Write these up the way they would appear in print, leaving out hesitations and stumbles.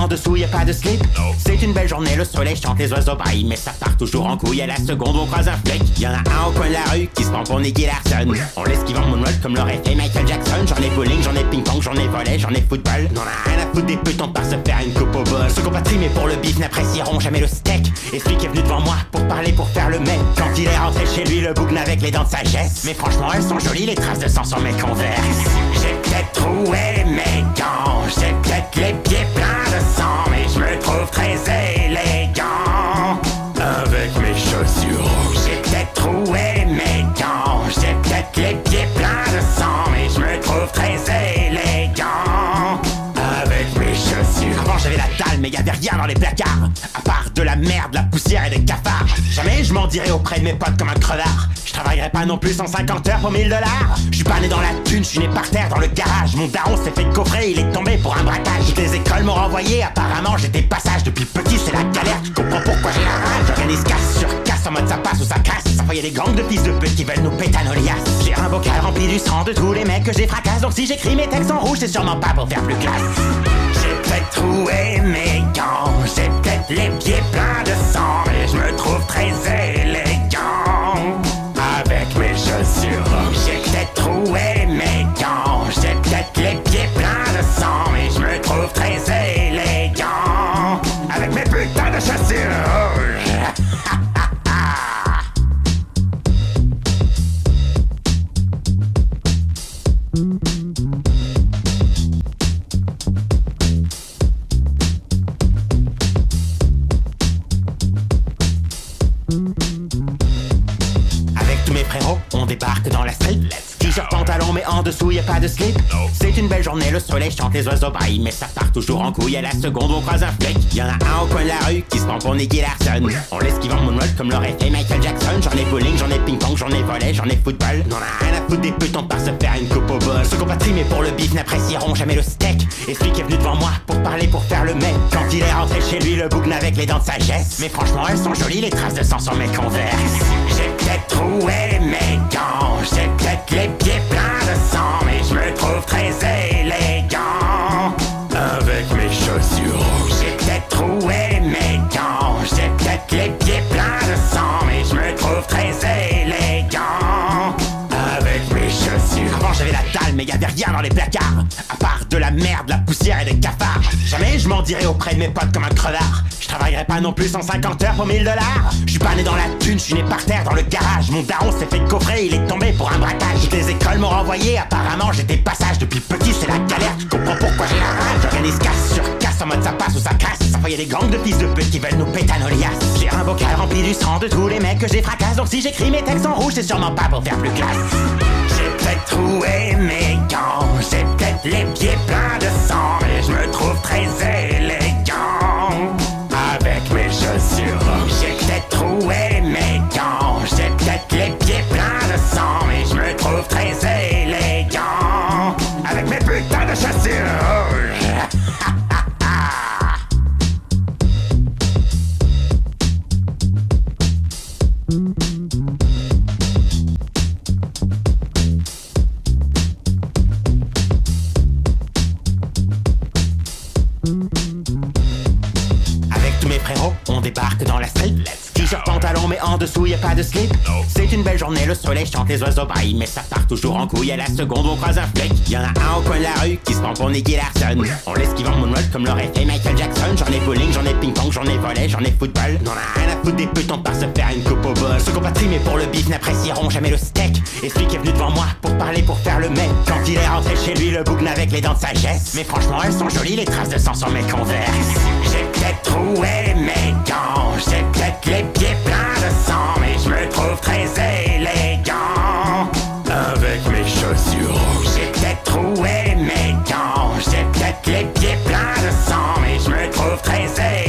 en dessous, y a pas de slip. C'est une belle journée, le soleil chante, les oiseaux braillent, mais ça part toujours en couille. À la seconde, on croise un flic. Y'en a un au coin de la rue qui se prend pour Nicky Larson. On l'esquive en moonwalk comme l'aurait fait Michael Jackson. J'en ai bowling, j'en ai ping-pong, j'en ai volley, j'en ai football. N'en a rien à foutre des putes, on part se faire une coupe au bol. Ceux qui ont pas trimé pour le bif n'apprécieront jamais le steak. Et celui qui est venu devant moi pour parler, pour faire le mec. Quand il est rentré chez lui, le bougne avec les dents de sagesse. Mais franchement, elles sont jolies, les traces de sang sur mes converses. J'ai peut-être troué mes gants, j'ai peut-être les pieds pleins de sang, mais je me trouve très élégant avec mes chaussures. J'ai peut-être troué mes gants, j'ai peut-être les pieds pleins de sang, mais je me trouve très élégant avec mes chaussures. Avant j'avais la dalle, mais y'avait rien dans les placards, à part de la merde, la poussière et des cafards. Jamais je m'en dirais auprès de mes potes comme un crevard. Je travaillerai pas non plus 150 heures pour 1000 $. Je suis pas né dans la thune, je suis né par terre dans le garage. Mon daron s'est fait coffrer, il est tombé pour un braquage. Toutes les écoles m'ont renvoyé, apparemment j'étais passage. Depuis petit c'est la galère, tu comprends pourquoi j'ai la rage. J'organise casse sur casse en mode ça passe ou ça casse. Ça fait y'a des gangs de fils de pute qui veulent nous péter à nos liasses. J'ai un bocal rempli du sang de tous les mecs que j'ai fracasse. Donc si j'écris mes textes en rouge c'est sûrement pas pour faire plus classe. J'ai peut-être troué mes gants, j'ai peut-être les pieds pleins de sang, mais je me trouve très élégant avec mes chaussures. J'ai peut-être troué mes gants, j'ai peut-être les pieds pleins de sang, mais je me trouve très élégant avec mes putains de chaussures. On débarque dans la street, t-shirt pantalon mais en dessous y a pas de slip. C'est une belle journée, le soleil chante, les oiseaux braillent, mais ça part toujours en couille. À la seconde on croise un flic. Y'en a un au coin de la rue qui se prend pour Nicky Larson. On l'esquive en moonwalk comme l'aurait fait Michael Jackson. J'en ai bowling, j'en ai ping-pong, j'en ai volley, j'en ai football. N'en a rien à foutre des putes, on part se faire une coupe au bol. Ceux qui ont pas trimé pour le bif n'apprécieront jamais le steak. Et celui qui est venu devant moi pour parler, pour faire le mec. Quand il est rentré chez lui, le bougne avec les dents de sagesse. Mais franchement elles sont jolies, les traces de sang sur mes converses. J'ai peut-être troué mes gants, j'ai peut-être les pieds pleins de sang, mais je me trouve très élégant avec mes chaussures. J'ai peut-être troué mes gants, j'ai peut-être les pieds pleins de sang, mais je me trouve très élégant avec mes chaussures. Avant j'avais la dalle, mais y'avait rien dans les placards, à part de la merde, la poussière et des cafards. Jamais je m'en dirais auprès de mes potes comme un crevard. Je travaillerai pas non plus 150 heures pour 1000 $. Je suis pas né dans la thune, je suis né par terre dans le garage. Mon daron s'est fait coffrer, il est tombé pour un braquage. Toutes les écoles m'ont renvoyé, apparemment j'étais passage. Depuis petit c'est la galère, tu comprends pourquoi j'ai la rage. J'organise casse sur casse en mode ça passe ou ça casse. Ça fait y'a des gangs de fils de pute qui veulent nous péter à nos liasses. J'ai un bocal rempli du sang de tous les mecs que j'ai fracasse. Donc si j'écris mes textes en rouge c'est sûrement pas pour faire plus classe. J'ai peut-être troué mes gants, j'ai peut-être les pieds pleins de sang, mais je me trouve très élégant avec mes chaussures. J'ai peut-être troué mes gants, j'ai peut-être les pieds pleins de sang, mais je me trouve très élégant avec mes putains de chaussures. On débarque dans la street, t-shirt pantalon mais en dessous y a pas de slip. C'est une belle journée, le soleil chante, les oiseaux braillent, mais ça part toujours en couille. À la seconde on croise un flic. Y'en a un au coin de la rue qui se prend pour Nicky Larson. On l'esquive en moonwalk comme l'aurait fait Michael Jackson. J'en ai bowling, j'en ai ping-pong, j'en ai volley, j'en ai football. N'en a rien à foutre des putes, on part se faire une coupe au bol. Ceux qui ont pas trimé pour le bif n'apprécieront jamais le steak. Et celui qui est venu devant moi pour parler, pour faire le mec. Quand il est rentré chez lui, le bougne avec les dents de sagesse. Mais franchement elles sont jolies, les traces de sang sur mes converses. J'ai peut-être troué mes gants, j'ai peut-être les pieds pleins de sang, mais je me trouve très élégant avec mes chaussures. J'ai peut-être troué mes gants, j'ai peut-être les pieds pleins de sang, mais je me trouve très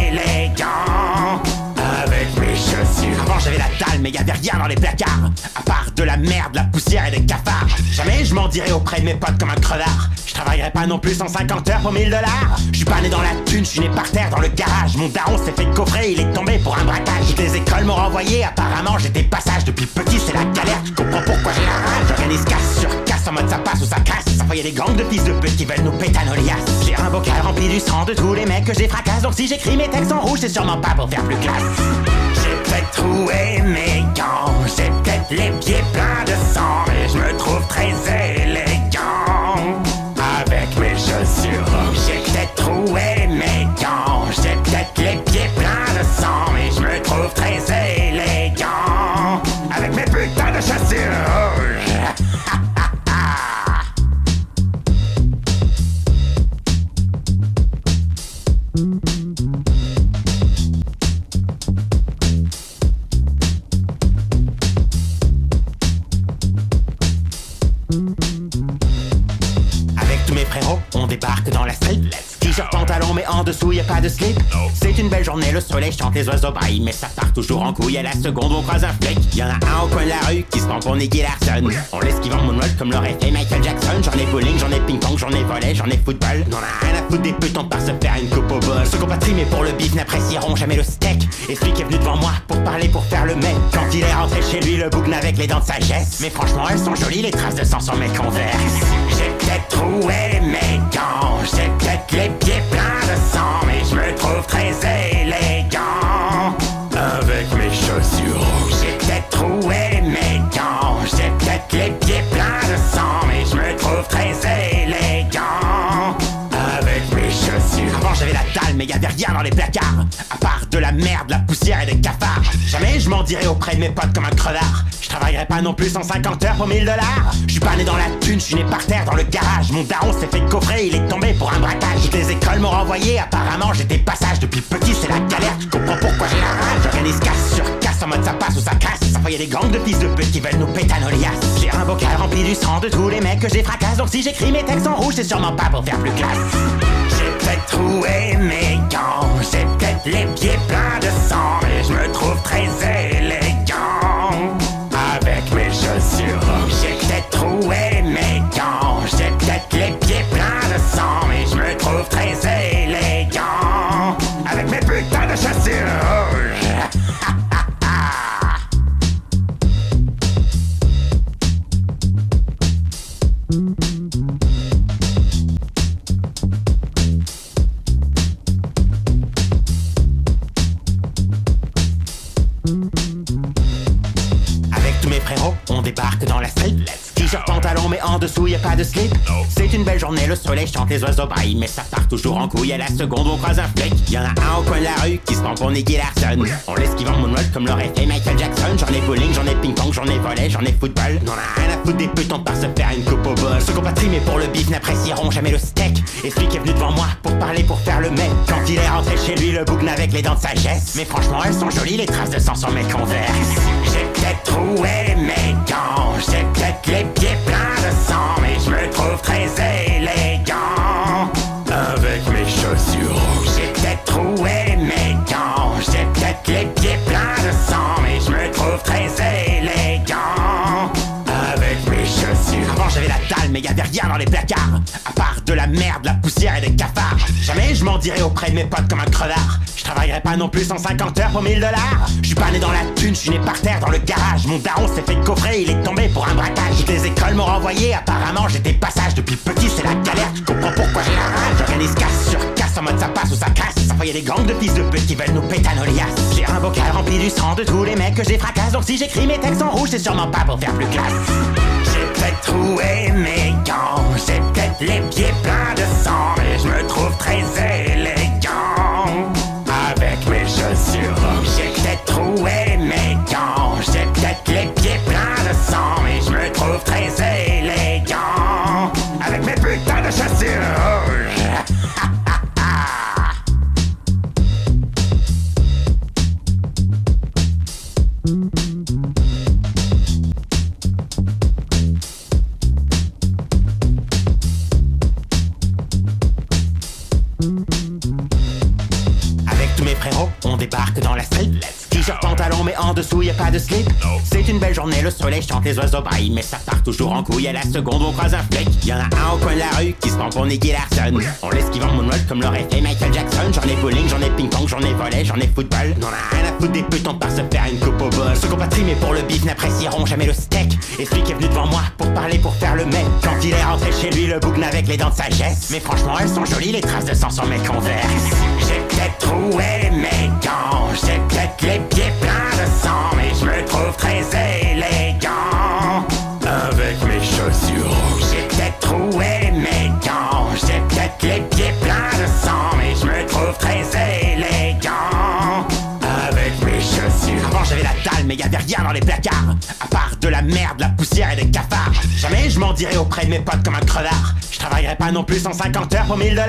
élégant avec mes chaussures. Avant j'avais la dalle, mais y'avait rien dans les placards, à part de la merde, la poussière et des cafards. Jamais je m'en dirais auprès de mes potes comme un crevard. Je travaillerai pas non plus 150 heures pour 1000 $. Je suis pas né dans la thune, je suis né par terre dans le garage. Mon daron s'est fait coffrer, il est tombé pour un braquage. Toutes les écoles m'ont renvoyé, apparemment j'étais passage. Depuis petit c'est la galère, tu comprends pourquoi j'ai la rage. J'organise casse sur casse en mode ça passe ou ça casse. Ça fait y a des gangs de fils de pute qui veulent nous péter à nos liasses. J'ai un bocal rempli du sang de tous les mecs que j'ai fracasse. Donc si j'écris mes textes en rouge, c'est sûrement pas pour faire plus classe. J'ai peut-être troué mes gants, j'ai peut-être les pieds pleins de sang, mais je me trouve très élégant avec mes chaussures. J'ai peut-être troué mes gants, j'ai peut-être les pieds pleins de sang, mais je me trouve très élégant avec mes putains de chaussures. Avec tous mes frérots, on débarque dans la street. T-shirt, pantalon, mais en dessous y a pas de slip. C'est une belle journée, le soleil chante, les oiseaux baillent, mais ça part toujours en couille à la seconde, on croise un flic. Y'en a un au coin de la rue qui se prend pour Nicky Larson. On l'esquive en moonwalk comme l'aurait fait Michael Jackson. J'en ai bowling, j'en ai ping-pong, j'en ai volley, j'en ai football. N'en a rien à foutre des putes, on part se faire une coupe au bol. Ceux qu'on patrie mais pour le bif n'apprécieront jamais le steak. Et celui qui est venu devant moi pour parler, pour faire le mec. Quand il est rentré chez lui, le bougne avec les dents de sagesse. Mais franchement, elles sont jolies, les traces de sang sur mes converses. J'ai peut-être troué mes gants, j'ai peut-être les pieds pleins de sang, mais je me trouve très élégant avec mes chaussures. J'ai peut-être troué mes gants, j'ai peut-être les pieds pleins de sang, mais je me trouve très élégant avec mes chaussures. Avant j'avais la dalle, mais y'avait rien dans les placards, à part de la merde, la poussière et des cafards. Jamais je m'en dirais auprès de mes potes comme un crevard. Je travaillerai pas non plus 150 heures pour 1000 $. Je suis pas né dans la thune, je suis né par terre dans le garage. Mon daron s'est fait coffrer, il est tombé pour un braquage. Toutes les écoles m'ont renvoyé, apparemment j'étais passage. Depuis petit c'est la galère, tu comprends pourquoi j'ai la rage. J'organise casse sur casse en mode ça passe ou ça casse. Ça fait y a des gangs de fils de pute qui veulent nous péter à nos liasses. J'ai un bocal rempli du sang de tous les mecs que j'ai fracasse. Donc si j'écris mes textes en rouge, c'est sûrement pas pour faire plus classe. J'ai peut-être troué mes gants, j'ai peut-être les pieds pleins de sang, mais je me trouve très élégant avec mes chaussures. J'ai peut-être troué mes gants, j'ai peut-être les pieds pleins de sang, mais je me trouve très élégant avec mes putains de chaussures. Avec tous mes frérots, on débarque dans la street. T-shirt, pantalon, mais en dessous y a pas de slip. C'est une belle journée, le soleil chante, les oiseaux baillent, mais ça part toujours en couille à la seconde, on croise un flic. Y'en a un au coin de la rue qui se prend pour Nicky Larson. On l'esquive en moonwalk comme l'aurait fait Michael Jackson. J'en ai bowling, j'en ai ping-pong, j'en ai volley, j'en ai football. N'en a rien à foutre des putes, on part se faire une coupe au bol. Ceux qu'on patrie mais pour le bif n'apprécieront jamais le steak. Et celui qui est venu devant moi pour parler, pour faire le mec. Quand il est rentré chez lui, le bougne avec les dents de sagesse. Mais franchement, elles sont jolies, les traces de sang sur mes converses. J'ai peut-être troué mes gants, j'ai peut-être les pieds pleins de sang, mais je me trouve très élégant avec mes chaussures. J'ai peut-être troué mes gants, j'ai peut-être les pieds pleins de sang, mais je me trouve très élégant avec mes chaussures. Avant j'avais la dalle, mais y'avait rien dans les placards, à part de la merde, la poussière et des cafards. Jamais je m'en dirais auprès de mes potes comme un crevard. Je travaillerai pas non plus 150 heures pour 1000 $. Je suis pas né dans la thune, je suis né par terre dans le garage. Mon daron s'est fait coffrer, il est tombé pour un braquage. Toutes les écoles m'ont renvoyé, apparemment j'étais passage. Depuis petit c'est la galère, tu comprends pourquoi j'ai la rage. J'organise casse sur casse en mode ça passe ou ça casse. Ça fait y a des gangs de fils de pute qui veulent nous péter à nos liasses. J'ai un bocal rempli du sang de tous les mecs que j'ai fracasse. Donc si j'écris mes textes en rouge, c'est sûrement pas pour faire plus classe. J'ai peut-être troué mes gants, j'ai peut-être les pieds pleins de sang, mais je me trouve très élégant avec mes chaussures. J'ai peut-être troué mes gants, j'ai peut-être les pieds pleins de sang, mais je me trouve très élégant avec mes putains de chaussures. Avec tous mes frérots, on débarque dans la street. T-shirt, pantalon, mais en dessous y a pas de slip. C'est une belle journée, le soleil chante, les oiseaux baillent, mais ça part toujours en couille à la seconde on croise un flic. Y'en a un au coin de la rue qui se prend pour Nicky Larson. On l'esquive en moonwalk comme l'aurait fait Michael Jackson. J'en ai bowling, j'en ai ping-pong, j'en ai volley, j'en ai football. N'en a rien à foutre des putes, on part se faire une coupe au bol. Ceux qu'on patrie mais pour le bif n'apprécieront jamais le steak. Et celui qui est venu devant moi pour parler, pour faire le mec. Quand il est rentré chez lui, le bougne avec les dents de sagesse. Mais franchement elles sont jolies, les traces de sang sur mes converses. J'ai peut-être troué mes gants, j'ai peut-être les pieds pleins de sang, mais je me trouve très élégant avec mes chaussures rouges. J'ai peut-être troué mes gants, j'ai peut-être les pieds pleins de sang, mais je me trouve très élégant avec mes chaussures. Avant j'avais la dalle, mais y'avait rien dans les placards, à part de la merde, la poussière et des cafards. Jamais je m'en dirais auprès de mes potes comme un crevard. Je travaillerai pas non plus 150 heures pour $1000.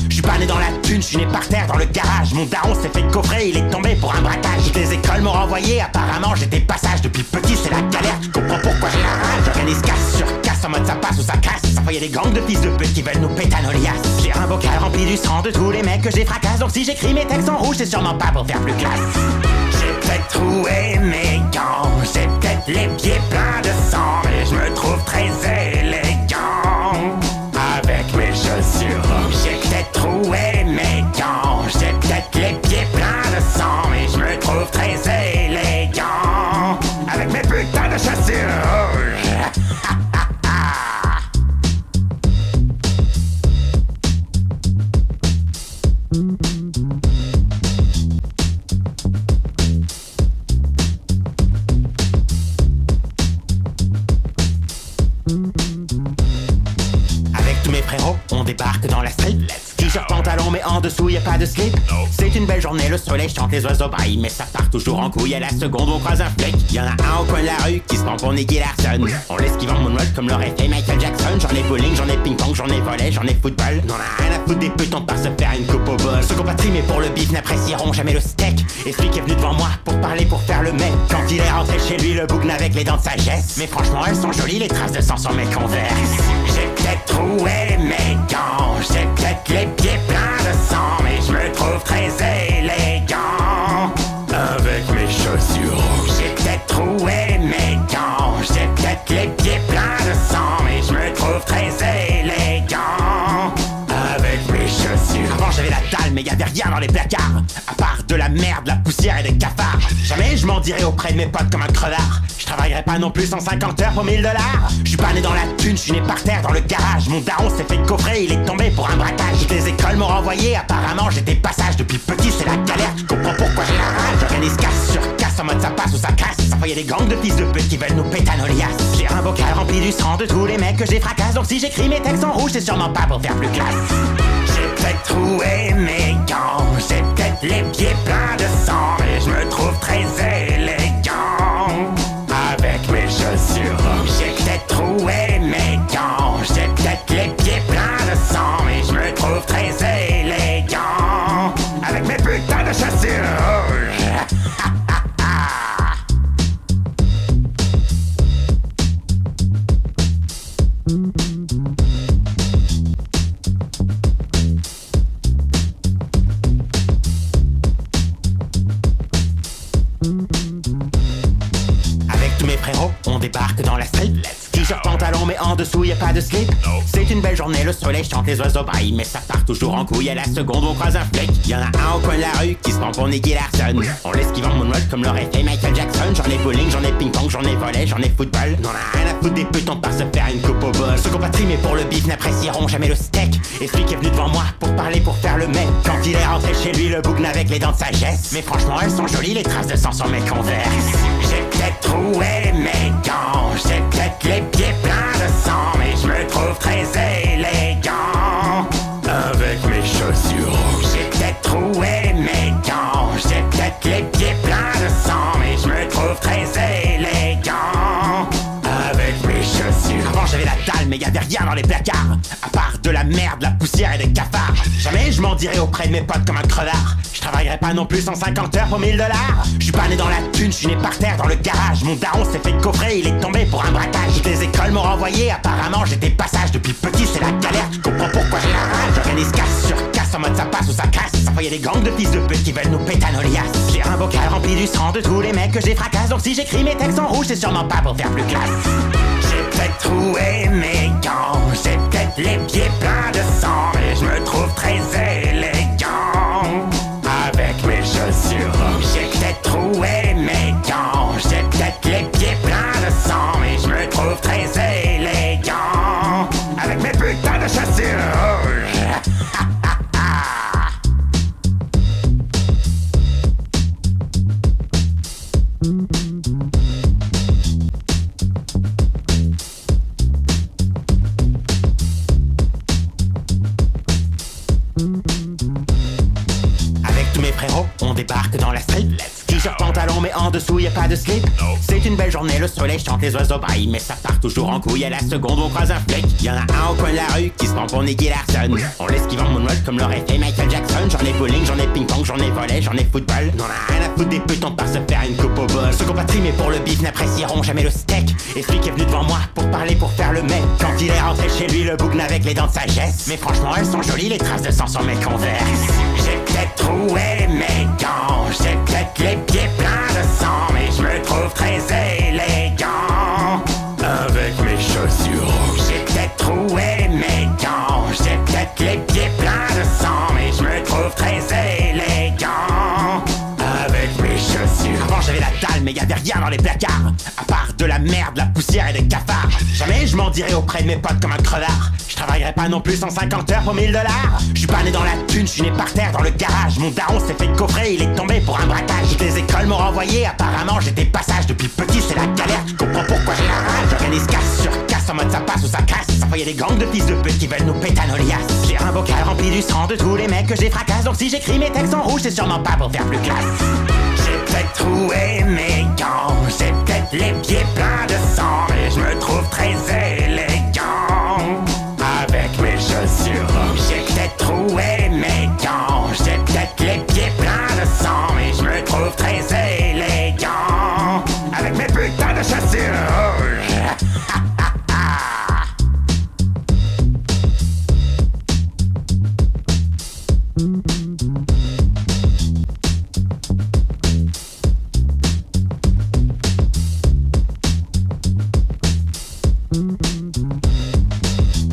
Je suis pas né dans la thune, je suis né par terre dans le garage. Mon daron s'est fait coffrer, il est tombé pour un braquage. Toutes les écoles m'ont renvoyé, apparemment j'étais passage. Depuis petit c'est la galère, tu comprends pourquoi j'ai la rage. J'organise casse sur casse en mode ça passe ou ça casse. Ça fait y a des gangs de fils de pute qui veulent nous péter à nos liasses. J'ai un bocal rempli du sang de tous les mecs que j'ai fracasse. Donc si j'écris mes textes en rouge c'est sûrement pas pour faire plus classe. J'ai peut-être troué mes gants, j'ai peut-être les pieds pleins de sang, mais je me trouve très élégant avec mes chaussures rouges. J'ai peut-être troué mes gants, j'ai peut-être les pieds pleins de sang, mais je me trouve très élégant avec mes putains de chaussures rouges. On débarque dans la street. T-shirt, pantalon, mais en dessous y a pas de slip. C'est une belle journée, le soleil chante, les oiseaux baillent, mais ça part toujours en couille à la seconde on croise un flic. Y'en a un au coin de la rue qui se prend pour Nicky Larson. On l'esquive en moonwalk comme l'aurait fait Michael Jackson. J'en ai bowling, j'en ai ping-pong, j'en ai volley, j'en ai football. N'en a rien à foutre des putes, on part se faire une coupe au bol. Ceux qu'on patrie mais pour le bif n'apprécieront jamais le steak. Et celui qui est venu devant moi pour parler, pour faire le mec. Quand il est rentré chez lui, le bougne avec les dents de sagesse. Mais franchement elles sont jolies, les traces de sang sur mes converses. J'ai peut-être troué mes gants, j'ai peut-être les pieds pleins de sang, mais je me trouve très élégant avec mes chaussures rouges. J'ai peut-être troué mes gants, j'ai peut-être les pieds pleins de sang, mais je me trouve très élégant avec mes chaussures. Avant j'avais la dalle, mais y'avait rien dans les placards, à part de la merde, la poussière et des cafards. Jamais je m'en dirais auprès de mes potes comme un crevard. Je travaillerai pas non plus 150 heures pour $1000. Je suis pas né dans la thune, je suis né par terre dans le garage. Mon daron s'est fait coffrer, il est tombé pour un braquage. Toutes les écoles m'ont renvoyé, apparemment j'étais passage. Depuis petit c'est la galère, tu comprends pourquoi j'ai la rage. J'organise casse sur casse en mode ça passe ou ça casse. Ça fait y a des gangs de fils de pute qui veulent nous péter à nos liasses. J'ai un bocal rempli du sang de tous les mecs que j'ai fracasse. Donc si j'écris mes textes en rouge c'est sûrement pas pour faire plus classe. J'ai peut-être troué mes gants, j'ai peut-être les pieds pleins de sang, mais je me trouve très élégant avec mes chaussures rouges. J'ai peut-être troué mes gants, j'ai peut-être les pieds pleins de sang, mais je me trouve très élégant avec mes putains de chaussures rouges. On débarque dans la street. T-shirt, pantalon, mais en dessous y a pas de slip. C'est une belle journée, le soleil chante, les oiseaux baillent, mais ça part toujours en couille à la seconde on croise un flic. Y'en a un au coin de la rue qui se prend pour Nicky Larson. On l'esquive en moonwalk comme l'aurait fait Michael Jackson. J'en ai bowling, j'en ai ping-pong, j'en ai volley, j'en ai football. N'en a rien à foutre des putes, on part se faire une coupe au bol. Ceux qu'on patrie mais pour le bif n'apprécieront jamais le steak. Et celui qui est venu devant moi pour parler, pour faire le mec. Quand il est rentré chez lui, le bougne avec les dents de sagesse. Mais franchement elles sont jolies, les traces de sang sur mes converses. J'ai peut-être troué mes gants, j'ai peut-être les pieds pleins de sang, mais je me trouve très élégant avec mes chaussures rouges. J'ai peut-être troué mes gants, j'ai peut-être les pieds pleins de sang, mais je me trouve très élégant avec mes chaussures. Avant j'avais la dalle, mais y'avait rien dans les placards, à part de de la merde, la poussière et des cafards. Jamais je m'en dirai auprès de mes potes comme un crevard. Je travaillerai pas non plus 150 heures pour 1000 $. Je suis pas né dans la thune, je suis né par terre dans le garage. Mon daron s'est fait coffrer, il est tombé pour un braquage. Toutes les écoles m'ont renvoyé, apparemment j'étais passage. Depuis petit c'est la galère, tu comprends pourquoi j'ai la rage. J'organise casse sur casse en mode ça passe ou ça casse. Ça fait y a des gangs de fils de pute qui veulent nous péter à nos liasses. J'ai un bocal rempli du sang de tous les mecs que j'ai fracasse. Donc si j'écris mes textes en rouge c'est sûrement pas pour faire plus classe. J'ai peut-être troué mes gants, j'ai peut-être les pieds pleins de sang, mais je me trouve très élégant avec mes chaussures. J'ai peut-être troué mes gants, j'ai peut-être les pieds pleins de sang, mais je me trouve très élégant avec mes putains de chaussures. Avec tous mes frérots, on débarque dans la street. T-shirt, pantalon, mais en dessous y a pas de slip. C'est une belle journée, le soleil chante, les oiseaux braillent, mais ça part toujours en couille. À la seconde, on croise un flic. Y'en a un au coin de la rue qui se prend pour Nicky Larson. On l'esquive en moonwalk comme l'aurait fait Michael Jackson. J'en ai bowling, j'en ai ping-pong, j'en ai volley, j'en ai football. N'en a rien à foutre des putes, on part se faire une coupe au bol. Ceux qu'on pas trimé pour le bif n'apprécieront jamais le steak. Et celui qui est venu devant moi pour parler, pour faire le mec. Quand il est rentré chez lui, le bougne avec les dents de sagesse. Mais franchement, elles sont jolies, les traces de sang sur mes converses. J'ai peut-être troué mes gants, j'ai peut-être les pieds pleins de sang, mais je me trouve très élégant avec mes chaussures. J'ai peut-être troué mes gants, j'ai peut-être les pieds pleins de sang, mais je me trouve très élégant avec mes chaussures. Avant j'avais la dalle, mais y'avait rien dans les placards, à part de la merde, la poussière et des cafards. Jamais je m'en dirai auprès de mes potes comme un crevard. Je travaillerai pas non plus 150 heures pour 1000 $. Je suis pas né dans la thune, je suis né par terre dans le garage. Mon daron s'est fait coffrer, il est tombé pour un braquage. Toutes les écoles m'ont renvoyé, apparemment j'étais passage. Depuis petit c'est la galère, tu comprends pourquoi j'ai la rage. J'organise casse sur casse en mode ça passe ou ça casse. Ça fait y a des gangs de fils de pute qui veulent nous péter à nos liasses. J'ai un bocal rempli du sang de tous les mecs que j'ai fracasse. Donc si j'écris mes textes en rouge c'est sûrement pas pour faire plus classe. J'ai peut-être troué mes gants, j'ai peut-être les pieds pleins de sang, mais je me trouve très élégant avec mes chaussures. J'ai peut-être troué mes gants, j'ai peut-être les pieds pleins de sang, mais je me trouve très élégant avec mes putains de chaussures.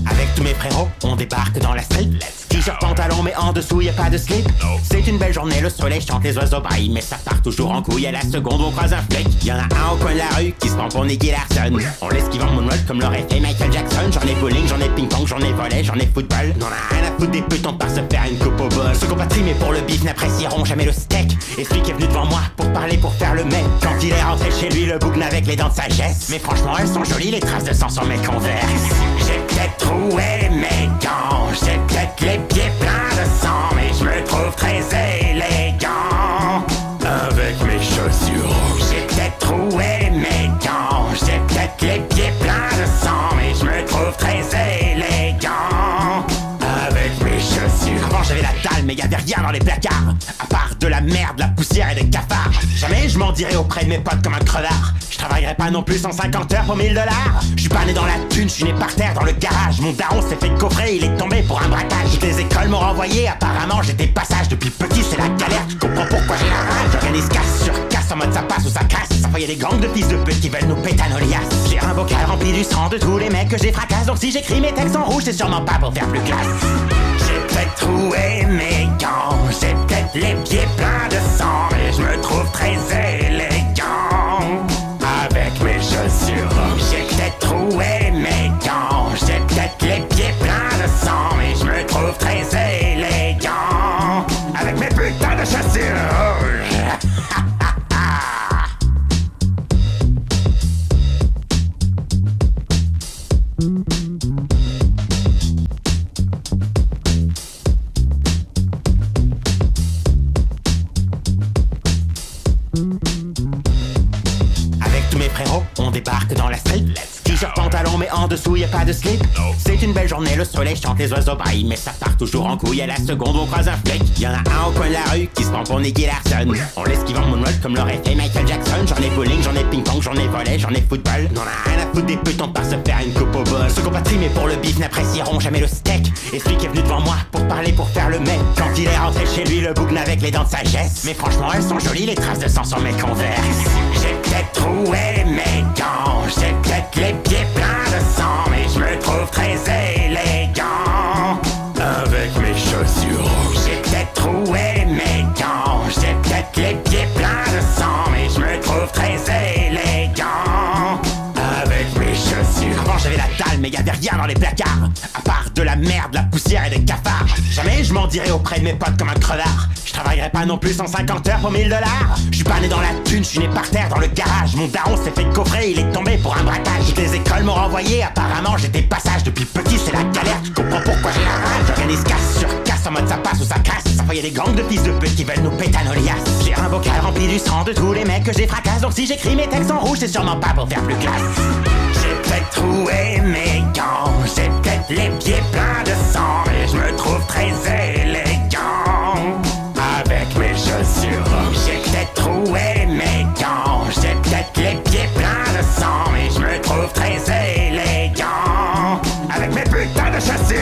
Avec tous mes frérots, on débarque dans la street. T-shirt, pantalon, mais en dessous y a pas de slip. C'est une belle journée, le soleil chante, les oiseaux braillent, mais ça part toujours en couille. À la seconde, on croise un flic. Y'en a un au coin de la rue qui se prend pour Nicky Larson. On l'esquive en moonwalk comme l'aurait fait Michael Jackson. J'en ai bowling, j'en ai ping-pong, j'en ai volley, j'en ai football. N'en a rien à foutre des putes, on part se faire une coupe au bol. Ceux qu'on pas trimé pour le bif n'apprécieront jamais le steak. Et celui qui est venu devant moi pour parler, pour faire le mec. Quand il est rentré chez lui, le bougne avec les dents de sagesse. Mais franchement, elles sont jolies, les traces de sang sur mes converses. J'ai peut-être troué mes gants, j'ai peut-être les pieds pleins de sang, mais je me trouve très élégant avec mes chaussures. J'ai peut-être troué mes gants, j'ai peut-être les pieds pleins de sang, mais je me trouve très élégant avec mes chaussures. Avant j'avais la dalle, mais y'avait rien dans les placards, à part de la merde, la poussière et des cafards. Jamais je m'en dirai auprès de mes potes comme un crevard. Je travaillerai pas non plus 150 heures pour 1000 $. Je suis pas né dans la thune, je suis né par terre dans le garage. Mon daron s'est fait coffrer, il est tombé pour un braquage. Toutes les écoles m'ont renvoyé, apparemment j'étais passage. Depuis petit c'est la galère, tu comprends pourquoi j'ai la rage. J'organise casse sur casse en mode ça passe ou ça casse. Ça fait y a des gangs de fils de pute qui veulent nous péter à nos liasses. J'ai un bocal rempli du sang de tous les mecs que j'ai fracasse. Donc si j'écris mes textes en rouge c'est sûrement pas pour faire plus classe. J'ai peut-être troué mes gants, j'ai peut-être les pieds pleins de sang, mais je me trouve très élégant avec mes chaussures. J'ai peut-être troué mes gants, j'ai peut-être les pieds pleins de sang, mais je me trouve très élégant avec mes putains de chaussures. Avec tous mes frérots, frérots, on débarque dans la street. T-shirt, pantalon, mais en dessous y a pas de slip. C'est une belle journée, le soleil chante, les oiseaux braillent, mais ça part toujours en couille. À la seconde, on croise un flic. Y'en a un au coin de la rue qui se prend pour Nicky Larson. On l'esquive en moonwalk comme l'aurait fait Michael Jackson. J'en ai bowling, j'en ai ping-pong, j'en ai volley, j'en ai football. N'en a rien à foutre des putes, on part se faire une coupe au bol. Ceux qu'on pas trimé pour le bif n'apprécieront jamais le steak. Et celui qui est venu devant moi pour parler, pour faire le mec. Quand il est rentré chez lui, le bougne avec les dents de sagesse. Mais franchement, elles sont jolies, les traces de sang sur mes converses. J'ai peut-être troué mes gants, j'ai peut-être les pieds pleins de sang, mais je me trouve très élégant avec mes chaussures. J'ai peut-être troué mes gants, j'ai peut-être les pieds pleins de sang, mais je me trouve très élégant avec mes chaussures. Avant j'avais la dalle, mais y'avait rien dans les placards, à part de la merde, la poussière et des cafards. Jamais je m'en dirais auprès de mes potes comme un crevard. Je travaillerai pas non plus 150 heures pour 1000 $. Je suis pas né dans la thune, je suis né par terre dans le garage. Mon daron s'est fait coffrer, il est tombé pour un braquage. Toutes les écoles m'ont renvoyé, apparemment j'étais passage. Depuis petit c'est la galère, tu comprends pourquoi j'ai la rage. J'organise casse sur casse en mode ça passe ou ça casse. Ça fait y a des gangs de fils de pute qui veulent nous péter à nos liasses. J'ai un bocal rempli du sang de tous les mecs que j'ai fracasse. Donc si j'écris mes textes en rouge, c'est sûrement pas pour faire plus classe. J'ai peut-être troué mes gants, j'ai peut-être les pieds pleins de sang, mais je me trouve très élégant avec mes chaussures. J'ai peut-être troué mes gants, j'ai peut-être les pieds pleins de sang, mais je me trouve très élégant avec mes putains de chaussures.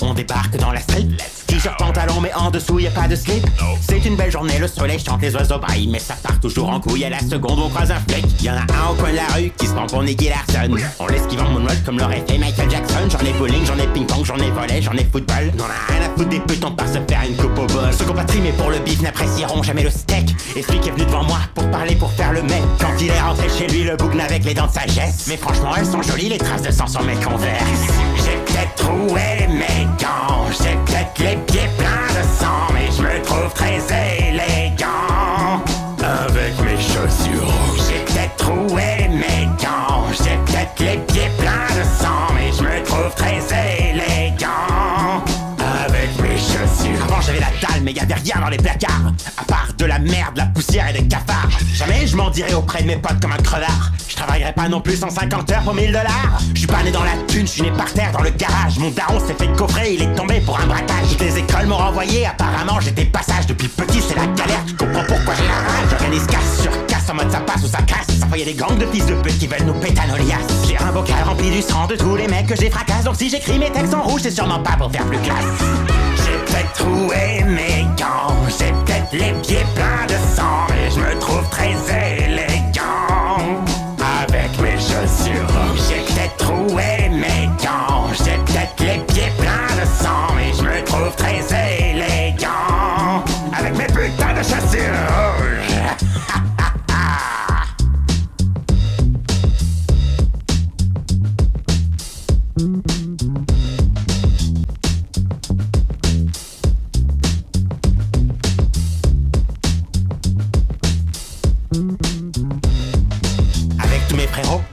On débarque dans la street. T-shirt, pantalon, mais en dessous y a pas de slip. C'est une belle journée, le soleil chante, les oiseaux braillent, mais ça part toujours en couille. À la seconde, on croise un flic. Y'en a un au coin de la rue qui se prend pour Nicky Larson. On l'esquive en moonwalk comme l'aurait fait Michael Jackson. J'en ai bowling, j'en ai ping-pong, j'en ai volley, j'en ai football. N'en a rien à foutre des putes, on part se faire une coupe au bol. Ceux qu'on pas trimé pour le bif n'apprécieront jamais le steak. Et celui qui est venu devant moi pour parler, pour faire le mec. Quand il est rentré chez lui, le bougne avec les dents de sagesse. Mais franchement, elles sont jolies, les traces de sang sur mes converses. J'ai peut-être troué mes gants, j'ai peut-être les pieds pleins de sang, mais je me trouve très élégant avec mes chaussures. J'ai peut-être troué mes gants, j'ai peut-être les pieds pleins de sang, mais je me trouve très élégant avec mes chaussures. Avant j'avais la dalle, mais y'avait rien dans les placards, à part de la merde, la poussière et des cafards. Jamais je m'en dirais auprès de mes potes comme un crevard. Je travaillerai pas non plus 150 heures pour 1000 $. Je suis pas né dans la thune, je suis né par terre dans le garage. Mon daron s'est fait coffrer, il est tombé pour un braquage. Toutes les écoles m'ont renvoyé, apparemment j'étais passage. Depuis petit c'est la galère, tu comprends pourquoi j'ai la rage. J'organise casse sur casse en mode ça passe ou ça casse. Ça fait y a des gangs de fils de pute qui veulent nous péter à nos liasses. J'ai un bocal rempli du sang de tous les mecs que j'ai fracasse. Donc si j'écris mes textes en rouge, c'est sûrement pas pour faire plus classe. J'ai peut-être troué mes gants, j'ai peut-être les pieds pleins de sang, mais je me trouve très élégant avec mes chaussures. J'ai peut-être troué mes gants, j'ai peut-être les pieds pleins de sang, mais je me trouve très élégant avec mes putains de chaussures.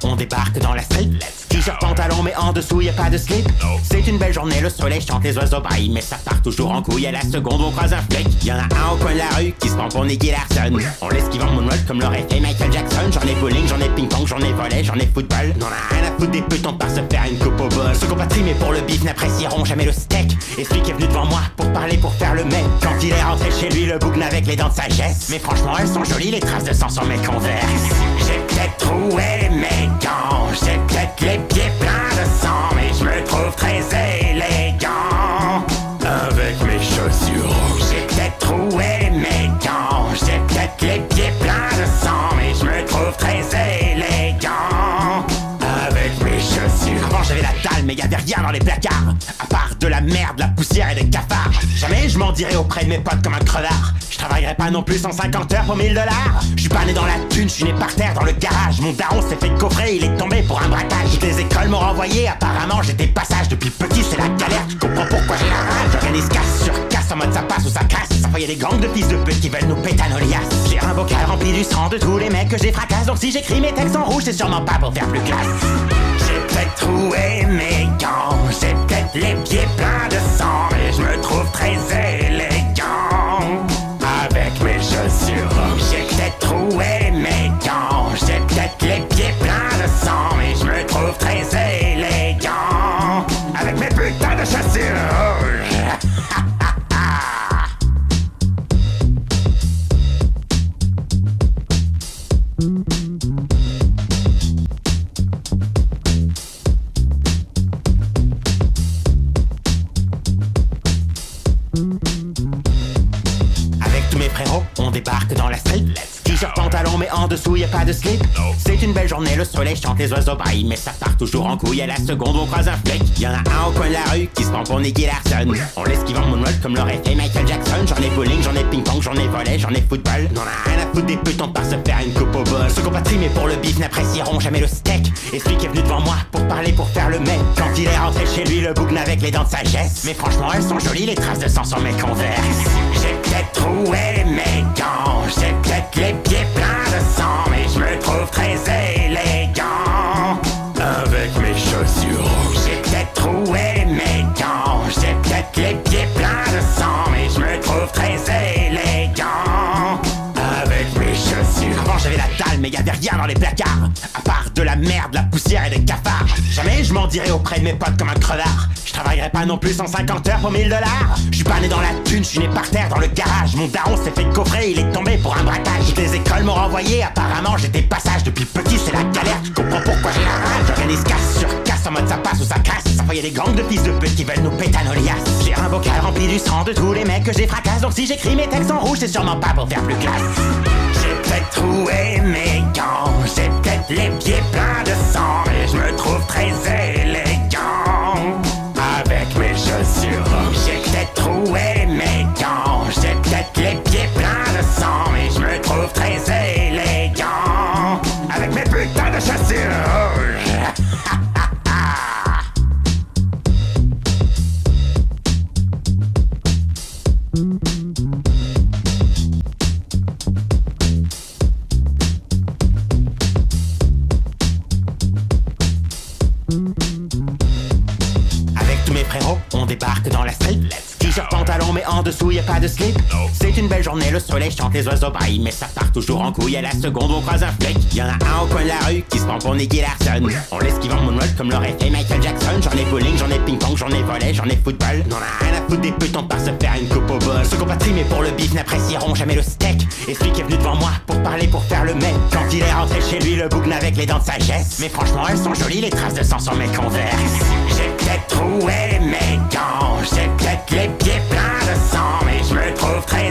On débarque dans la street. T-shirt, pantalon, mais en dessous y a pas de slip. C'est une belle journée, le soleil chante, les oiseaux braillent, mais ça part toujours en couille. À la seconde, on croise un flic. Y'en a un au coin de la rue qui se prend pour Nicky Larson. On l'esquive en moonwalk comme l'aurait fait Michael Jackson. J'en ai bowling, j'en ai ping-pong, j'en ai volley, j'en ai football. N'en a rien à foutre des putes, on part se faire une coupe au bol. Ceux qu'on pas trimé pour le bif n'apprécieront jamais le steak. Et celui qui est venu devant moi pour parler, pour faire le mec. Quand il est rentré chez lui, le bougne avec les dents de sagesse. Mais franchement, elles sont jolies, les traces de sang sur mes converses. J'ai peut-être troué mes gants, j'ai peut-être les pieds pleins de sang, mais je me trouve très élégant avec mes chaussures. J'ai peut-être troué mes gants, j'ai peut-être les pieds pleins de sang, mais je me trouve très élégant avec mes chaussures. Avant j'avais la dalle, mais y'avait rien dans les placards, à part de la merde, la poussière et des cafards. Jamais je m'en dirais auprès de mes potes comme un crevard. Je travaillerai pas non plus 150 heures pour 1000 $. Je suis pas né dans la thune, je suis né par terre dans le garage. Mon daron s'est fait coffrer, il est tombé pour un braquage. Toutes les écoles m'ont renvoyé, apparemment j'étais passage. Depuis petit c'est la galère, tu comprends pourquoi j'ai la rage. J'organise casse sur casse en mode ça passe ou ça casse. Ça fait y a des gangs de fils de pute qui veulent nous péter à nos liasses. J'ai un bocal rempli du sang de tous les mecs que j'ai fracasse. Donc si j'écris mes textes en rouge, c'est sûrement pas pour faire plus classe. J'ai peut-être troué mes gants, j'ai peut-être les pieds pleins de sang, mais je me trouve très élégant avec mes chaussures. J'ai peut-être troué mes gants, j'ai peut-être les pieds pleins de sang, mais je me trouve très élégant avec mes putains de chaussures. Avec tous mes frérots, on débarque dans la street. T-shirt, pantalon, mais en dessous y a pas de slip. C'est une belle journée, le soleil chante, les oiseaux baillent, mais ça part toujours en couille à la seconde on croise un flic. Y'en a un au coin de la rue qui se prend pour Nicky Larson. On l'esquive en moonwalk comme l'aurait fait Michael Jackson. J'en ai bowling, j'en ai ping-pong, j'en ai volley, j'en ai football. N'en a rien à foutre des putes, on part se faire une coupe au bol. Ceux qu'on patrie mais pour le bif n'apprécieront jamais le steak. Et celui qui est venu devant moi pour parler, pour faire le mec. Quand il est rentré chez lui, le bougne avec les dents de sagesse. Mais franchement elles sont jolies, les traces de sang sur mes converses. J'ai peut-être troué mes gants, j'ai peut-être les pieds pleins de sang, mais je me trouve très élégant avec mes chaussures. J'ai peut-être troué mes gants, j'ai peut-être les pieds pleins de sang, mais je me trouve très élégant avec mes chaussures. Avant j'avais la dalle, mais y'avait rien dans les placards, à part de la merde, la poussière et des cafards. Jamais je m'en dirais auprès de mes potes comme un crevard. Je travaillerai pas non plus 150 heures pour 1000 $. Je suis pas né dans la thune, je suis né par terre dans le garage. Mon daron s'est fait coffrer, il est tombé pour un braquage. Toutes les écoles m'ont renvoyé, apparemment j'étais passage. Depuis petit c'est la galère, tu comprends pourquoi j'ai la rage. J'organise casse sur casse en mode ça passe ou ça casse. Ça fait y a des gangs de fils de pute qui veulent nous péter à nos liasses. J'ai un bocal rempli du sang de tous les mecs que j'ai fracasse. Donc si j'écris mes textes en rouge, c'est sûrement pas pour faire plus classe. J'ai peut-être troué mes gants, j'ai peut-être les pieds pleins de sang, mais je me trouve très élégant avec mes chaussures. J'ai peut-être troué mes gants, j'ai peut-être les pieds pleins de sang, mais je me trouve très élégant avec mes putains de chaussures. Avec tous mes frérots, on débarque dans la street. T-shirt, pantalon, mais en dessous y a pas de slip. C'est une belle journée, le soleil chante, les oiseaux baillent, mais ça part toujours en couille à la seconde on croise un flic. Y'en a un au coin de la rue qui se prend pour Nicky Larson. On l'esquive en moonwalk comme l'aurait fait Michael Jackson. J'en ai bowling, j'en ai ping-pong, j'en ai volley, j'en ai football. N'en a rien à foutre des putes, on part se faire une coupe au bol. Ceux qu'on patrie mais pour le bif n'apprécieront jamais le steak. Et celui qui est venu devant moi pour parler, pour faire le mec. Quand il est rentré chez lui, le bougne avec les dents de sagesse. Mais franchement elles sont jolies, les traces de sang sur mes converses. J'ai peut-être troué mes gants, j'ai peut-être les pieds pleins de sang, mais je me trouve très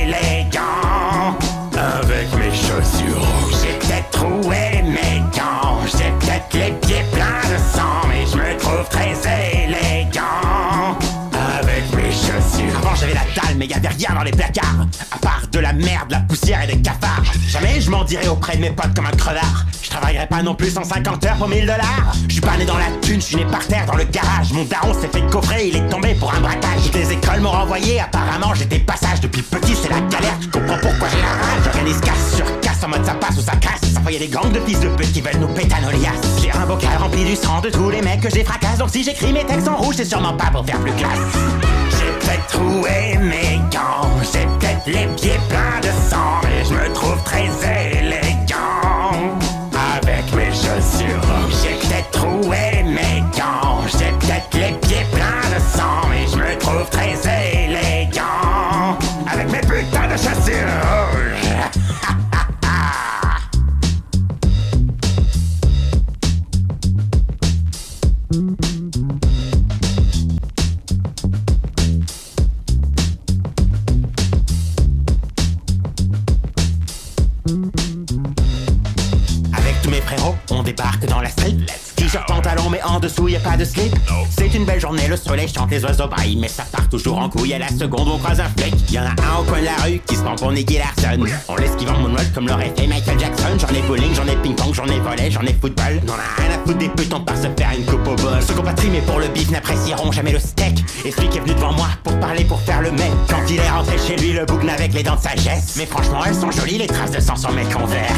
élégant avec mes chaussures. J'ai peut-être troué mes gants, j'ai peut-être les pieds pleins de sang, mais je me trouve très élégant avec mes chaussures. Avant j'avais la dalle, mais y'avait rien dans les placards, à part de la merde, la poussière et des cafards. Jamais je m'en dirais auprès de mes potes comme un crevard. Je travaillerai pas non plus 150 heures pour 1000 $. Je suis pas né dans la thune, je suis né par terre dans le garage. Mon daron s'est fait coffrer, il est tombé pour un braquage. Toutes les écoles m'ont renvoyé, apparemment j'étais passage. Depuis petit c'est la galère, tu comprends pourquoi j'ai la rage. J'organise casse sur casse en mode ça passe ou ça casse. Ça fait y a des gangs de fils de pute qui veulent nous péter à nos liasses. J'ai un bocal rempli du sang de tous les mecs que j'ai fracasse. Donc si j'écris mes textes en rouge, c'est sûrement pas pour faire plus classe. J'ai peut-être troué mes gants, j'ai peut-être les pieds pleins de sang, mais je me trouve très élégant avec mes chaussures. J'ai peut-être troué mes gants, j'ai peut-être les pieds pleins de sang, mais je me trouve très élégant avec mes putains de chaussures. Avec tous mes frérots, on débarque dans la street. T-shirt, pantalon, mais en dessous y a pas de slip. C'est une belle journée, le soleil chante, les oiseaux baillent, mais ça part toujours en couille à la seconde, on croise un flic. Y'en a un au coin de la rue qui se prend pour Nicky Larson. On l'esquive en moonwalk comme l'aurait fait Michael Jackson. J'en ai bowling, j'en ai ping-pong, j'en ai volley, j'en ai football. N'en a rien à foutre des putes, on part se faire une coupe au bol. Ceux qu'on patrie mais pour le bif n'apprécieront jamais le steak. Et celui qui est venu devant moi pour parler, pour faire le mec. Quand il est rentré chez lui, le bougne avec les dents de sagesse. Mais franchement, elles sont jolies, les traces de sang sur mes converses.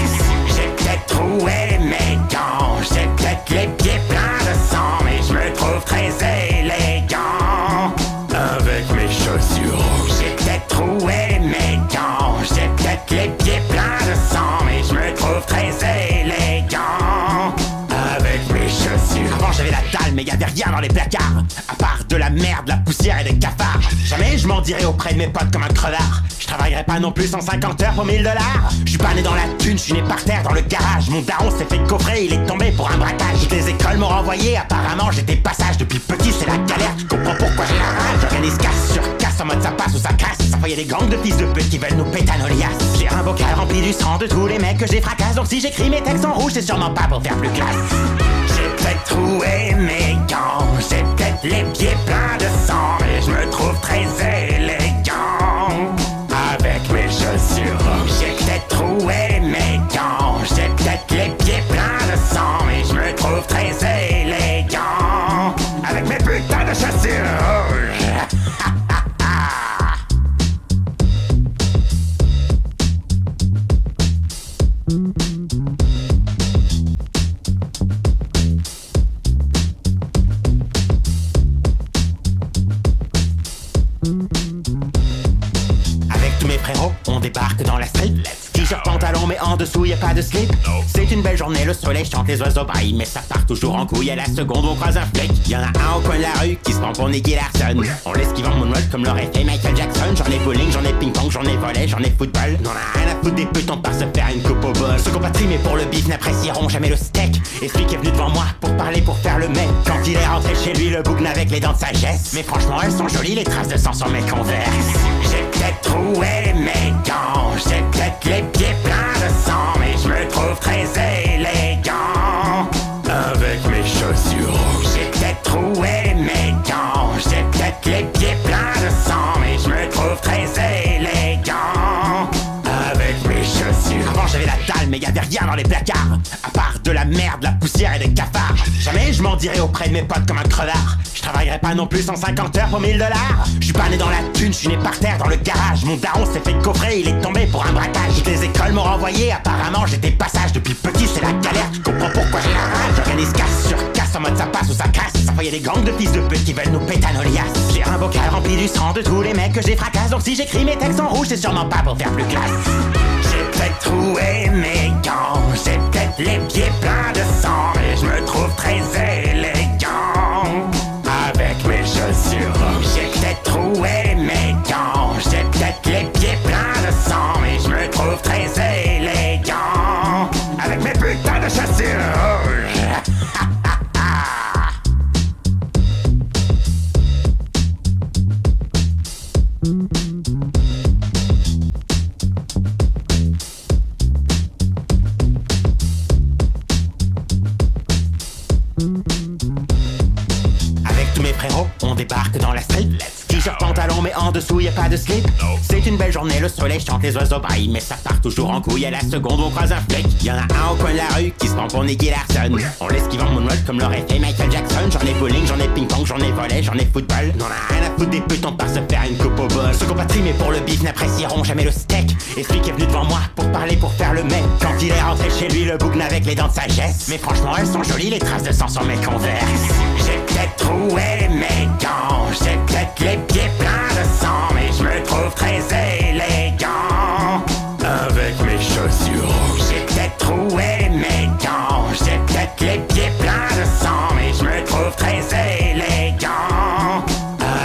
J'ai peut-être troué mes gants, j'ai peut-être les pieds pleins de sang, mais je me trouve très élégant avec mes chaussures rouges. J'ai peut-être troué mes gants, j'ai peut-être les pieds pleins de sang, mais je me trouve très élégant avec mes chaussures. Avant j'avais la dalle, mais y'avait rien dans les placards, à part de la merde, la poussière et des cafards. Jamais je m'en dirais auprès de mes potes comme un crevard. Je travaillerai pas non plus 150 heures pour 1000 $. Je suis pas né dans la thune, je suis né par terre dans le garage. Mon daron s'est fait coffrer, il est tombé pour un braquage. Toutes les écoles m'ont renvoyé, apparemment j'étais passage. Depuis petit c'est la galère, je comprends pourquoi j'ai la rage. J'organise casse sur casse en mode ça passe ou ça casse. Ça fait y a des gangs de fils de pute qui veulent nous péter à nos liasses. J'ai un bocal rempli du sang de tous les mecs que j'ai fracasse. Donc si j'écris mes textes en rouge c'est sûrement pas pour faire plus classe. J'ai peut-être troué mes gants, j'ai peut-être les pieds pleins de sang, mais je me trouve très élégant avec mes chaussures rouges. J'ai peut-être troué mes gants, j'ai peut-être les pieds pleins de sang, mais je me trouve très élégant avec mes putains de chaussures rouges. On débarque dans la street. T-shirt, pantalon, mais en dessous y a pas de slip. C'est une belle journée, le soleil chante, les oiseaux baillent, mais ça part toujours en couille à la seconde, on croise un flic. Y'en a un au coin de la rue qui se prend pour Nicky Larson. On l'esquive en moonwalk comme l'aurait fait Michael Jackson. J'en ai bowling, j'en ai ping-pong, j'en ai volley, j'en ai football. N'en a rien à foutre des putes, on part se faire une coupe au bol. Ceux qu'on patrie mais pour le bif n'apprécieront jamais le steak. Et celui qui est venu devant moi pour parler, pour faire le mec. Quand il est rentré chez lui, le bougne avec les dents de sagesse. Mais franchement, elles sont jolies, les traces de sang sur mes converses. J'ai peut-être troué mes gants, j'ai peut-être les pieds pleins de sang, mais je me trouve très élégant avec mes chaussures rouges. J'ai peut-être troué mes gants, j'ai peut-être les pieds pleins de sang, mais je me trouve très élégant avec mes chaussures. Avant j'avais la dalle, mais y'avait rien dans les placards, à part de la merde, la poussière et des cafards. Jamais je m'en dirais auprès de mes potes comme un crevard. Je travaillerai pas non plus 150 heures pour 1000 $. Je suis pas né dans la thune, je suis né par terre dans le garage. Mon daron s'est fait coffrer, il est tombé pour un braquage. Toutes les écoles m'ont renvoyé, apparemment j'étais passage. Depuis petit c'est la galère, je comprends pourquoi j'ai la rage. J'organise casse sur casse en mode ça passe ou ça casse. Ça fait y a des gangs de fils de pute qui veulent nous péter à nos liasses. J'ai un bocal rempli du sang de tous les mecs que j'ai fracasse. Donc si j'écris mes textes en rouge c'est sûrement pas pour faire plus classe. J'ai peut-être troué mes gants, j'ai peut-être les pieds pleins de sang, mais je me trouve très élégant avec mes chaussures rouges. J'ai peut-être troué mes gants, j'ai peut-être les pieds pleins de sang, mais je me trouve très élégant avec mes putains de chaussures rouges. On débarque dans la street. T-shirt, pantalon, mais en dessous y a pas de slip. C'est une belle journée, le soleil chante, les oiseaux baillent, mais ça part toujours en couille à la seconde, on croise un flic. Y'en a un au coin de la rue qui se prend pour Nicky Larson. On l'esquive en moonwalk comme l'aurait fait Michael Jackson. J'en ai bowling, j'en ai ping-pong, j'en ai volley, j'en ai football. N'en a rien à foutre des putes, on part se faire une coupe au bol. Ceux qu'on patrie mais pour le bif n'apprécieront jamais le steak. Et celui qui est venu devant moi pour parler, pour faire le mec. Quand il est rentré chez lui, le bougne avec les dents de sagesse. Mais franchement, elles sont jolies, les traces de sang sur mes converses. J'ai peut-être troué mes gants, j'ai peut-être les pieds pleins de sang, mais je me trouve très élégant avec mes chaussures rouges. J'ai peut-être troué mes gants, j'ai peut-être les pieds pleins de sang, mais je me trouve très élégant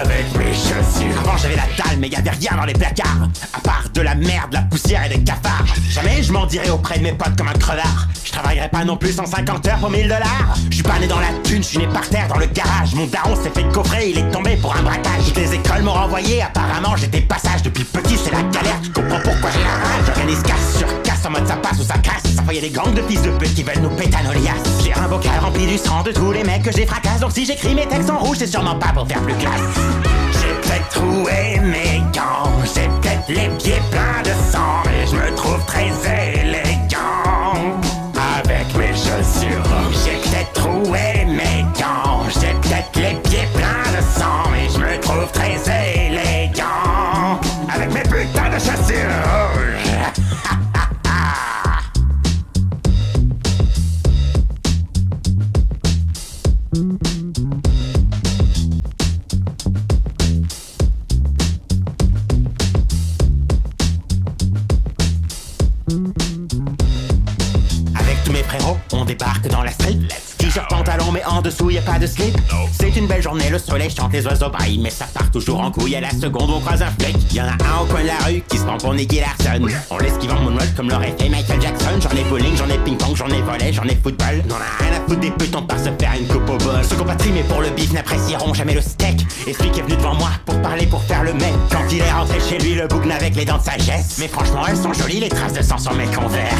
avec mes chaussures. Avant j'avais la dalle, mais y'avait rien dans les placards, à part de la merde, la poussière et des cafards. Jamais je m'en dirais auprès de mes potes comme un crevard. Je travaillerai pas non plus 150 heures pour 1000 $. Je suis pas né dans la thune, je suis né par terre dans le garage. Mon daron s'est fait coffrer, il est tombé pour un braquage. Toutes les écoles m'ont renvoyé, apparemment j'étais passage. Depuis petit c'est la galère, je comprends pourquoi j'ai la rage. J'organise casse sur casse en mode ça passe ou ça casse. Ça fois y'a des gangs de fils de pute qui veulent nous péter à nos liasses. J'ai un bocal rempli du sang de tous les mecs que j'ai fracasse. Donc si j'écris mes textes en rouge, c'est sûrement pas pour faire plus classe. J'ai peut-être troué mes gants, j'ai peut-être les pieds pleins de sang, mais je me trouve très élégant avec mes chaussures. J'ai peut-être troué mes gants, j'ai peut-être les pieds pleins de sang, mais je me trouve très élégant avec mes putains de chaussures. Avec tous mes frérots, on débarque dans la street. T-shirt, pantalon, mais en dessous y'a pas de slip. C'est une belle journée, le soleil chante, les oiseaux braillent, mais ça part toujours en couille. À la seconde, on croise un flic. Y'en a un au coin de la rue qui se prend pour Nicky Larson. On l'esquive en moonwalk comme l'aurait fait Michael Jackson. J'en ai bowling, j'en ai ping-pong, j'en ai volley, j'en ai football. N'en a rien à foutre des putes, on part se faire une coupe au bol. Ceux qu'on pas trimé pour le bif n'apprécieront jamais le steak. Et celui qui est venu devant moi pour parler, pour faire le mec. Quand il est rentré chez lui, le bougne avec les dents de sagesse. Mais franchement, elles sont jolies, les traces de sang sur mes converses.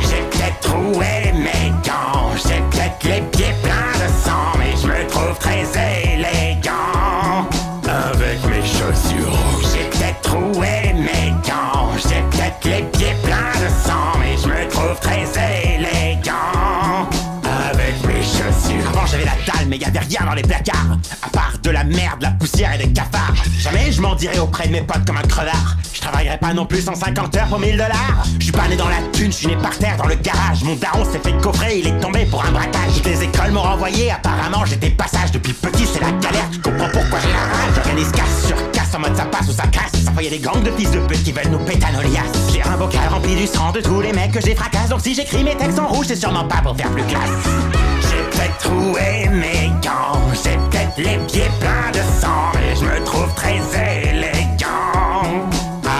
J'ai peut-être troué mes gants, j'ai peut-être les pieds pleins de sang, mais je me trouve très élégant avec mes chaussures. J'ai peut-être troué mes gants, j'ai peut-être les pieds pleins de sang, mais je me trouve très élégant avec mes chaussures. Avant j'avais la dalle, mais y'avait rien dans les placards, à part de la merde, la poussière et des cafards. Jamais je m'en dirais auprès de mes potes comme un crevard. Je travaillerai pas non plus 150 heures pour 1000 $. Je suis pas né dans la thune, je suis né par terre dans le garage. Mon daron s'est fait coffrer, il est tombé pour un braquage. Toutes les écoles m'ont renvoyé, apparemment j'étais passage. Depuis petit c'est la galère, tu comprends pourquoi j'ai la rage. J'organise casse sur casse en mode ça passe ou ça casse. Ça fois y'a des gangs de fils de pute qui veulent nous péter à nos liasses. J'ai un bocal rempli du sang de tous les mecs que j'ai fracasse. Donc si j'écris mes textes en rouge, c'est sûrement pas pour faire plus classe. J'ai peut-être troué mes gants, j'ai peut-être les pieds pleins de sang, mais je me trouve très élégant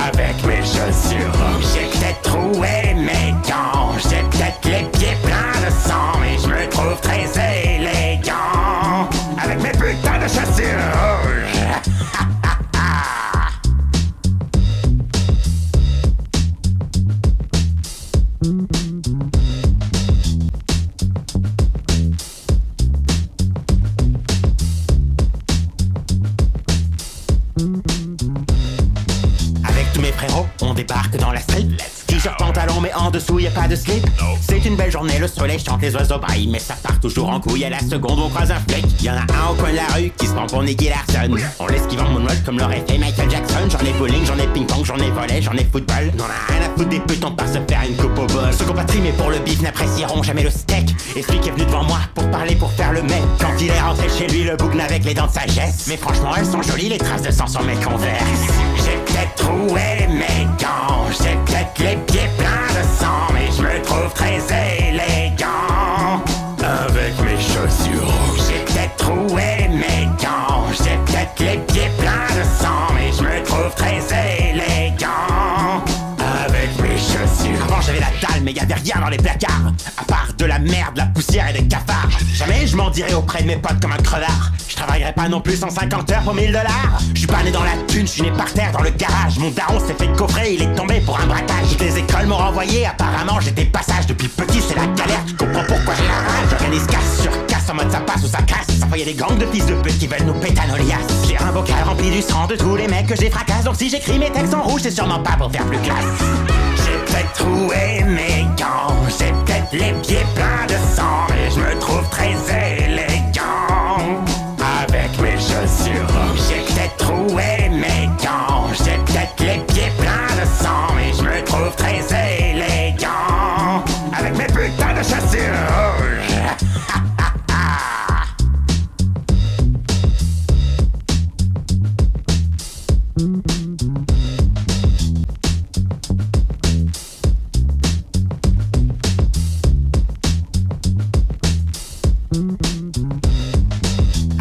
avec mes chaussures. J'ai peut-être troué mes gants, j'ai peut-être les pieds pleins de sang, mais je me trouve très élégant avec mes putains de chaussures. Avec tous mes frérots, on débarque dans la street. T-shirt, pantalon, mais en dessous y'a pas de slip. C'est une belle journée, le soleil chante, les oiseaux braillent, mais ça part toujours en couille. À la seconde, on croise un flic. Y'en a un au coin de la rue qui se prend pour Nicky Larson. On l'esquive en moonwalk comme l'aurait fait Michael Jackson. J'en ai bowling, j'en ai ping-pong, j'en ai volley, j'en ai football. N'en a rien à foutre des putes, on part se faire une coupe au bol. Ceux qu'on pas trimé pour le bif n'apprécieront jamais le steak. Et celui qui est venu devant moi pour parler, pour faire le mec. Quand il est rentré chez lui, le bougne avec les dents de sagesse. Mais franchement, elles sont jolies, les traces de sang sur mes converses. J'ai peut-être troué mes gants, j'ai peut-être les pieds pleins de sang, mais je me trouve très élégant avec mes chaussures. J'ai peut-être troué mes gants, j'ai peut-être les pieds pleins de sang, mais je me trouve très élégant avec mes chaussures. Avant j'avais la dalle, mais y'avait rien dans les placards, à part de la merde, la poussière et des cafards. Jamais je m'en dirais auprès de mes potes comme un crevard. Je travaillerai pas non plus 150 heures pour 1000 $. Je suis pas né dans la thune, je suis né par terre dans le garage. Mon daron s'est fait coffrer, il est tombé pour un braquage. Toutes les écoles m'ont renvoyé, apparemment j'étais passage. Depuis petit c'est la galère, tu comprends pourquoi j'ai la rage. J'organise casse sur casse en mode ça passe ou ça casse. Ça fois y'a des gangs de fils de pute qui veulent nous péter à nos liasses. J'ai un bocal rempli du sang de tous les mecs que j'ai fracasse. Donc si j'écris mes textes en rouge, c'est sûrement pas pour faire plus classe. J'ai peut-être troué mes gants, j'ai peut-être les pieds pleins de sang, mais je me trouve très élégant avec mes chaussures. J'ai peut-être troué mes gants, j'ai peut-être les pieds pleins de sang, mais je me trouve très élégant avec mes putains de chaussures.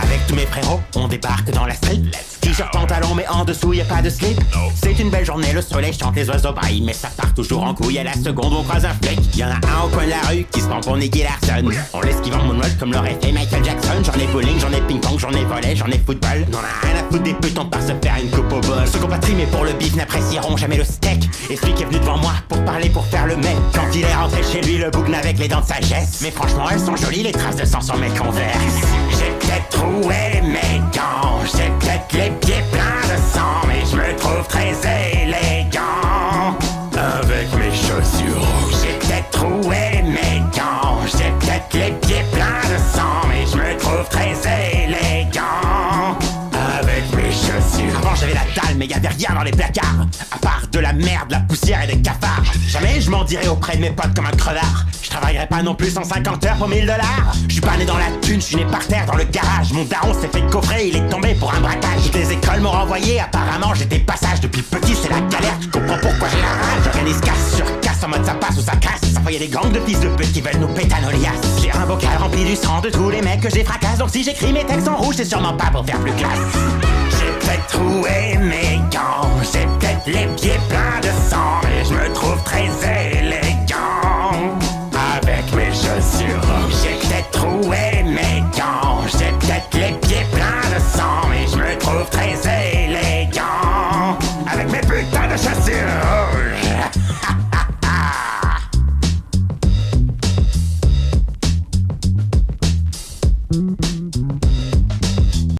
Avec tous mes frérots, on débarque dans la street. T-shirt, pantalon, pantalon mais en dessous y a pas de slip. C'est une belle journée, le soleil chante, les oiseaux braillent, mais ça part toujours en couille. À la seconde on croise un flic. Y'en a un au coin de la rue qui se prend pour Nicky Larson. On l'esquive en moonwalk comme l'aurait fait Michael Jackson. J'en ai bowling, j'en ai ping-pong, j'en ai volley, j'en ai football. N'en a rien à foutre des putes, on part se faire une coupe au bol. Ceux qui ont pas trimé pour le bif n'apprécieront jamais le steak. Et celui qui est venu devant moi pour parler, pour faire le mec, quand il est rentré chez lui, le boucle avec les dents de sagesse. Mais franchement elles sont jolies les traces de sang sur mes converses. J'ai peut-être troué mes gants, j'ai peut-être les pieds pleins de sang, mais je me trouve très élégant avec mes chaussures. J'ai peut-être troué mes gants, j'ai peut-être les pieds pleins de sang, mais je me trouve très élégant avec mes chaussures. Avant j'avais la dalle, mais y'avait rien dans les placards, à part de la merde, la poussière et des cafards. Jamais je m'en dirais auprès de mes potes comme un crevard. Je travaillerai pas non plus 150 heures pour 1000 $. Je suis pas né dans la thune, je suis né par terre dans le garage. Mon daron s'est fait coffrer, il est tombé pour un braquage. Toutes les écoles m'ont renvoyé, apparemment j'étais passage. Depuis petit c'est la galère, tu comprends pourquoi j'ai la rage. J'organise casse sur casse en mode ça passe ou ça casse. Ça fait y a des gangs de fils de pute qui veulent nous péter à nos liasses. J'ai un bocal rempli du sang de tous les mecs que j'ai fracasse. Donc si j'écris mes textes en rouge c'est sûrement pas pour faire plus classe. J'ai peut-être troué mes gants, j'ai peut-être les pieds pleins de sang, mais je me trouve très élégant avec mes chaussures. J'ai peut-être troué mes gants, j'ai peut-être les pieds pleins de sang, mais je me trouve très élégant avec mes putains de chaussures.